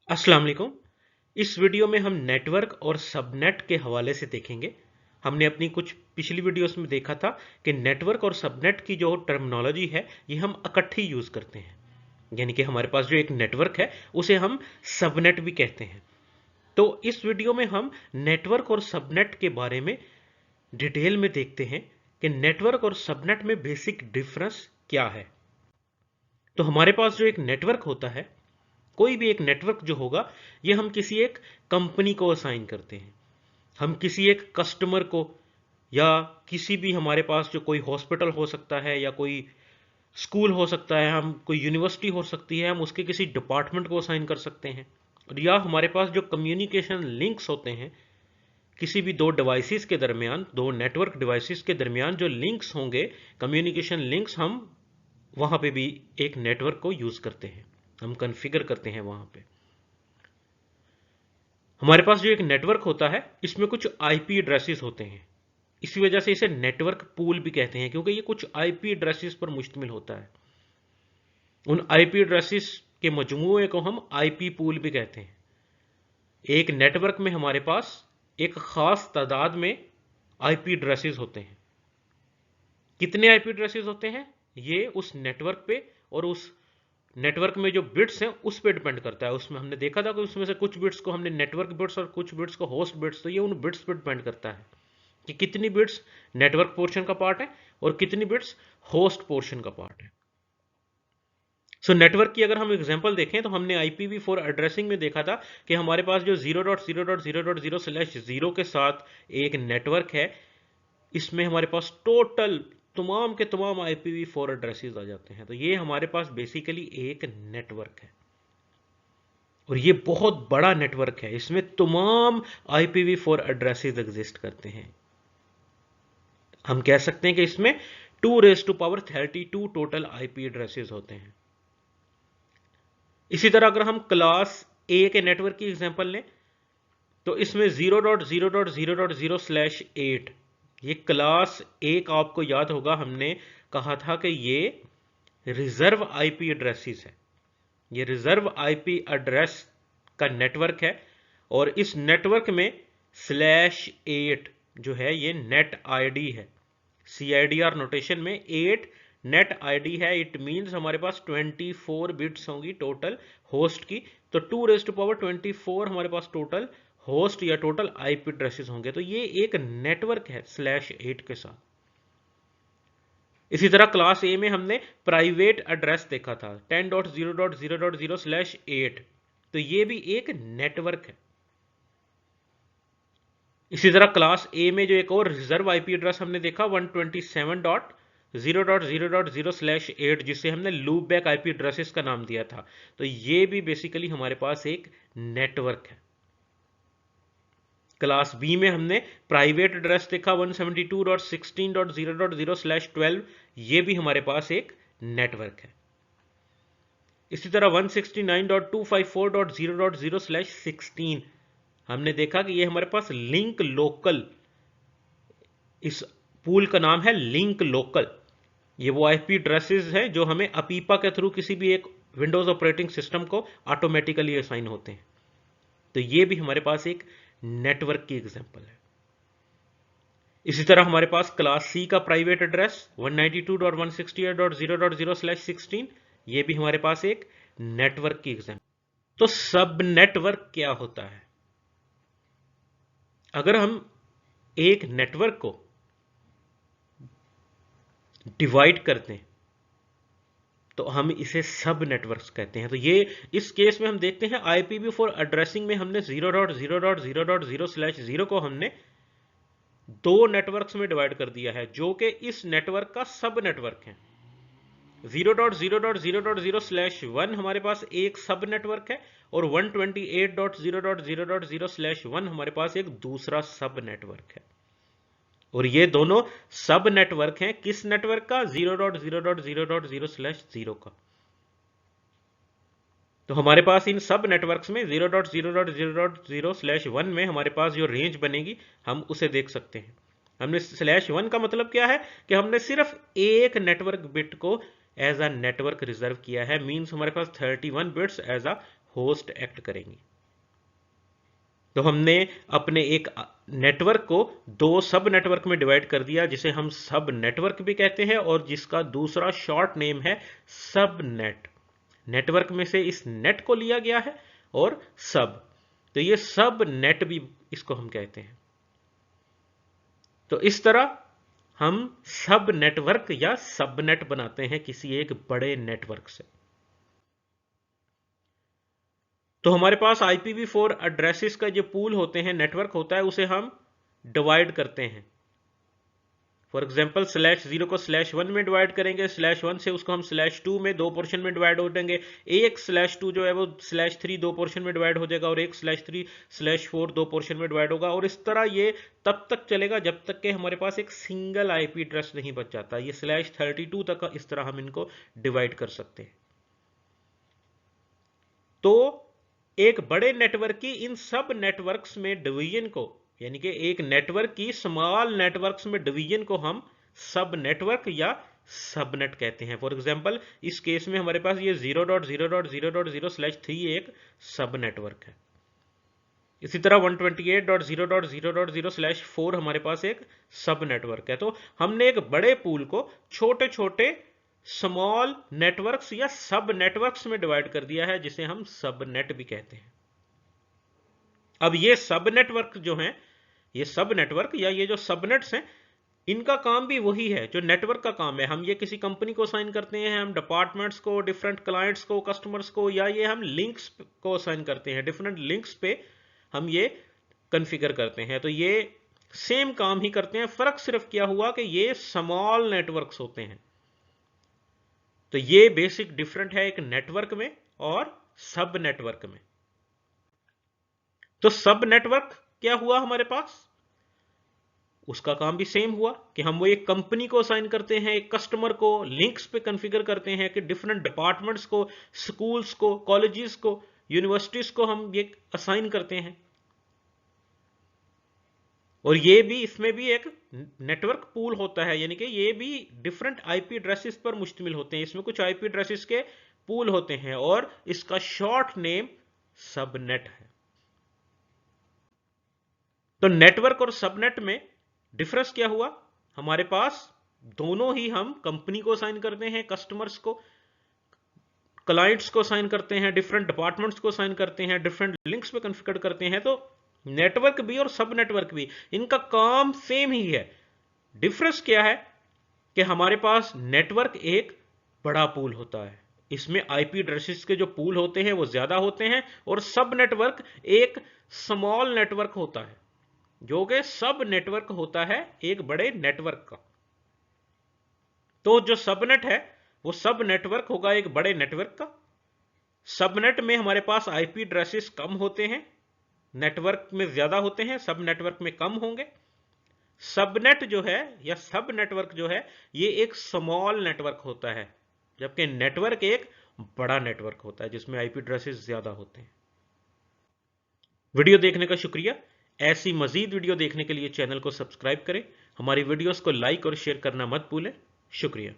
अस्सलाम वालेकुम। इस वीडियो में हम नेटवर्क और सबनेट के हवाले से देखेंगे। हमने अपनी कुछ पिछली वीडियोस में देखा था कि नेटवर्क और सबनेट की जो टर्मिनोलॉजी है ये हम इकट्ठी यूज करते हैं, यानी कि हमारे पास जो एक नेटवर्क है उसे हम सबनेट भी कहते हैं। तो इस वीडियो में हम नेटवर्क और सबनेट के बारे में डिटेल में देखते हैं कि नेटवर्क और सबनेट में बेसिक डिफरेंस क्या है। तो हमारे पास जो एक नेटवर्क होता है, कोई भी एक नेटवर्क जो होगा, ये हम किसी एक कंपनी को असाइन करते हैं। हम किसी एक कस्टमर को, या किसी भी, हमारे पास जो कोई हॉस्पिटल हो सकता है या कोई स्कूल हो सकता है, हम कोई यूनिवर्सिटी हो सकती है, हम उसके किसी डिपार्टमेंट को असाइन कर सकते हैं। और या हमारे पास जो कम्युनिकेशन लिंक्स होते हैं, किसी भी दो डिवाइसेस के दरमियान, दो नेटवर्क डिवाइसेस के दरमियान जो लिंक्स होंगे, कम्युनिकेशन लिंक्स, हम वहां पे भी एक नेटवर्क को यूज करते हैं, हम कॉन्फ़िगर करते हैं वहां पे। हमारे पास जो एक नेटवर्क होता है इसमें कुछ आईपी एड्रेसेस होते हैं, इसी वजह से इसे नेटवर्क पूल भी कहते हैं, क्योंकि ये कुछ आईपी एड्रेसेस पर मुश्तमिल होता है। उन आईपी एड्रेसेस के मजमूए को हम आईपी पूल भी कहते हैं। एक नेटवर्क में हमारे पास एक खास तादाद में आईपी एड्रेसेस होते हैं। कितने आईपी एड्रेसेस होते हैं ये उस नेटवर्क पे और उस नेटवर्क में जो बिट्स हैं उस पर डिपेंड करता है। उसमें हमने देखा था कि उसमें से कुछ बिट्स को हमने नेटवर्क बिट्स और कुछ बिट्स को होस्ट बिट्स, तो ये उन बिट्स पर डिपेंड करता है कि कितनी बिट्स नेटवर्क पोर्शन का पार्ट है और कितनी बिट्स होस्ट पोर्शन का पार्ट है। सो नेटवर्क की अगर हम एग्जांपल देखें तो हमने IPv4 एड्रेसिंग में देखा था कि हमारे पास जो 0.0.0.0/0 के साथ एक नेटवर्क है, इसमें हमारे पास टोटल तमाम के तमाम IPv4 एड्रेसेस आ जाते हैं। तो ये हमारे पास बेसिकली एक नेटवर्क है और ये बहुत बड़ा नेटवर्क है, इसमें तमाम IPv4 एड्रेसेस एग्जिस्ट करते हैं। हम कह सकते हैं कि इसमें 2⁻32 टोटल IP एड्रेसेस होते हैं। इसी तरह अगर हम क्लास ए के नेटवर्क की एग्जांपल लें तो इसमें 0.0.0.0/8, ये क्लास ए का आपको याद होगा, हमने कहा था कि ये रिजर्व आईपी एड्रेसेस है। ये रिजर्व आईपी एड्रेस का नेटवर्क है और इस नेटवर्क में /8 जो है ये नेट आईडी है। CIDR नोटेशन में 8 नेट आईडी है। इट मींस हमारे पास 24 बिट्स होंगी टोटल होस्ट की। तो 2⁻24 हमारे पास टोटल होस्ट या टोटल आईपी एड्रेसेस होंगे। तो ये एक नेटवर्क है /8 के साथ। इसी तरह क्लास ए में हमने प्राइवेट एड्रेस देखा था 10.0.0.0/8, तो ये भी एक नेटवर्क है। इसी तरह क्लास ए में जो एक और रिजर्व आईपी एड्रेस हमने देखा 127.0.0.0/8, जिसे हमने लूप बैक आईपी एड्रेसेस का नाम दिया था। तो ये भी बेसिकली हमारे पास एक नेटवर्क है। क्लास बी में हमने प्राइवेट एड्रेस देखा 172.16.0.0/12, ये भी हमारे पास एक नेटवर्क है। इसी तरह 169.254.0.0/16 हमने देखा कि ये हमारे पास लिंक लोकल, इस पूल का नाम है लिंक लोकल। ये वो आईपी एड्रेसेस हैं जो हमें अपीपा के थ्रू किसी भी एक विंडोज ऑपरेटिंग सिस्टम को ऑटोमेटिकली असाइन होते हैं। तो ये भी हमारे पास एक नेटवर्क की एग्जांपल है। इसी तरह हमारे पास क्लास सी का प्राइवेट एड्रेस 192.168.0.0/16, ये भी हमारे पास एक नेटवर्क की एग्जांपल। तो सब नेटवर्क क्या होता है? अगर हम एक नेटवर्क को डिवाइड करते हैं तो हम इसे सब नेटवर्क्स कहते हैं। तो ये इस केस में हम देखते हैं IPv4 एड्रेसिंग में हमने 0.0.0.0/0 को हमने दो नेटवर्क्स में डिवाइड कर दिया है, जो कि इस नेटवर्क का सब नेटवर्क है। 0.0.0.0/1 हमारे पास एक सब नेटवर्क है और 128.0.0.0/1 हमारे पास एक दूसरा सब नेटवर्क है। और ये दोनों सब नेटवर्क हैं किस नेटवर्क का? 0.0.0.0/0 का। तो हमारे पास इन सब नेटवर्क्स में 0.0.0.0/1 में हमारे पास जो रेंज बनेगी हम उसे देख सकते हैं। हमने /1 का मतलब क्या है कि हमने सिर्फ एक नेटवर्क बिट को एज अ नेटवर्क रिजर्व किया है। मींस हमारे पास 31 bits as a host act करेंगी। तो हमने अपने एक नेटवर्क को दो सब नेटवर्क में डिवाइड कर दिया, जिसे हम सब नेटवर्क भी कहते हैं और जिसका दूसरा शॉर्ट नेम है सब नेट। नेटवर्क में से इस नेट को लिया गया है और सब, तो ये सब नेट भी इसको हम कहते हैं। तो इस तरह हम सब नेटवर्क या सबनेट बनाते हैं किसी एक बड़े नेटवर्क से। तो हमारे पास IPv4 एड्रेसेस का जो पूल होते हैं, नेटवर्क होता है, उसे हम डिवाइड करते हैं। फॉर एग्जाम्पल /0 को /1 में डिवाइड करेंगे, /1 से उसको हम /2 में दो पोर्शन में डिवाइड हो देंगे, एक /2 जो है वो /3 दो पोर्शन में डिवाइड हो जाएगा और एक /3/4 दो पोर्शन में डिवाइड होगा। और इस तरह ये तब तक चलेगा जब तक कि हमारे पास एक सिंगल IP एड्रेस नहीं बच जाता। ये /32 तक इस तरह हम इनको डिवाइड कर सकते हैं। तो एक बड़े नेटवर्क की इन सब नेटवर्क्स में डिवीजन को, यानी कि एक नेटवर्क की स्मॉल नेटवर्क्स में डिवीजन को हम सब नेटवर्क या सबनेट कहते हैं। फॉर एग्जांपल इस केस में हमारे पास ये 0.0.0.0/3 एक सब नेटवर्क है। इसी तरह 128.0.0.0/4 हमारे पास एक सब नेटवर्क है। तो हमने एक बड़े पूल को छोटे छोटे स्मॉल नेटवर्क्स या सब नेटवर्क्स में डिवाइड कर दिया है, जिसे हम सबनेट भी कहते हैं। अब ये सब नेटवर्क जो हैं, ये सब नेटवर्क या ये जो सबनेट्स हैं, इनका काम भी वही है जो नेटवर्क का काम है। हम ये किसी कंपनी को असाइन करते हैं, हम डिपार्टमेंट्स को, डिफरेंट क्लाइंट्स को, कस्टमर्स को, या ये हम लिंक्स को असाइन करते हैं, डिफरेंट लिंक्स पे हम ये कॉन्फ़िगर करते हैं। तो ये सेम काम ही करते हैं, फर्क सिर्फ क्या हुआ कि ये स्मॉल नेटवर्क्स होते हैं। तो ये बेसिक डिफरेंट है एक नेटवर्क में और सब नेटवर्क में। तो सब नेटवर्क क्या हुआ हमारे पास, उसका काम भी सेम हुआ कि हम वो एक कंपनी को असाइन करते हैं, एक कस्टमर को, लिंक्स पे कॉन्फ़िगर करते हैं कि डिफरेंट डिपार्टमेंट्स को, स्कूल्स को, कॉलेजेस को, यूनिवर्सिटीज को हम ये असाइन करते हैं। और ये भी, इसमें भी एक नेटवर्क पूल होता है, यानी कि ये भी डिफरेंट IP एड्रेसेस पर मुश्तमिल होते हैं। इसमें कुछ IP एड्रेसेस के पूल होते हैं और इसका शॉर्ट नेम सबनेट है। तो नेटवर्क और सबनेट में डिफरेंस क्या हुआ, हमारे पास दोनों ही हम कंपनी को असाइन करते हैं, कस्टमर्स को, क्लाइंट्स को असाइन करते हैं, डिफरेंट डिपार्टमेंट्स को असाइन करते हैं, डिफरेंट लिंक्स पे कॉन्फ़िगर करते हैं। तो नेटवर्क भी और सब नेटवर्क भी, इनका काम सेम ही है। डिफरेंस क्या है कि हमारे पास नेटवर्क एक बड़ा पूल होता है, इसमें IP एड्रेसेस के जो पूल होते हैं वो ज्यादा होते हैं, और सब नेटवर्क एक स्मॉल नेटवर्क होता है, जो कि सब नेटवर्क होता है एक बड़े नेटवर्क का। तो जो सबनेट है वो सब नेटवर्क होगा एक बड़े नेटवर्क का। सबनेट में हमारे पास IP एड्रेसेस कम होते हैं, नेटवर्क में ज्यादा होते हैं, सब नेटवर्क में कम होंगे। सबनेट जो है या सब नेटवर्क जो है ये एक स्मॉल नेटवर्क होता है, जबकि नेटवर्क एक बड़ा नेटवर्क होता है जिसमें IP एड्रेसेस ज्यादा होते हैं। वीडियो देखने का शुक्रिया। ऐसी मजीद वीडियो देखने के लिए चैनल को सब्सक्राइब करें, हमारी वीडियोस को लाइक और शेयर करना मत भूलें। शुक्रिया।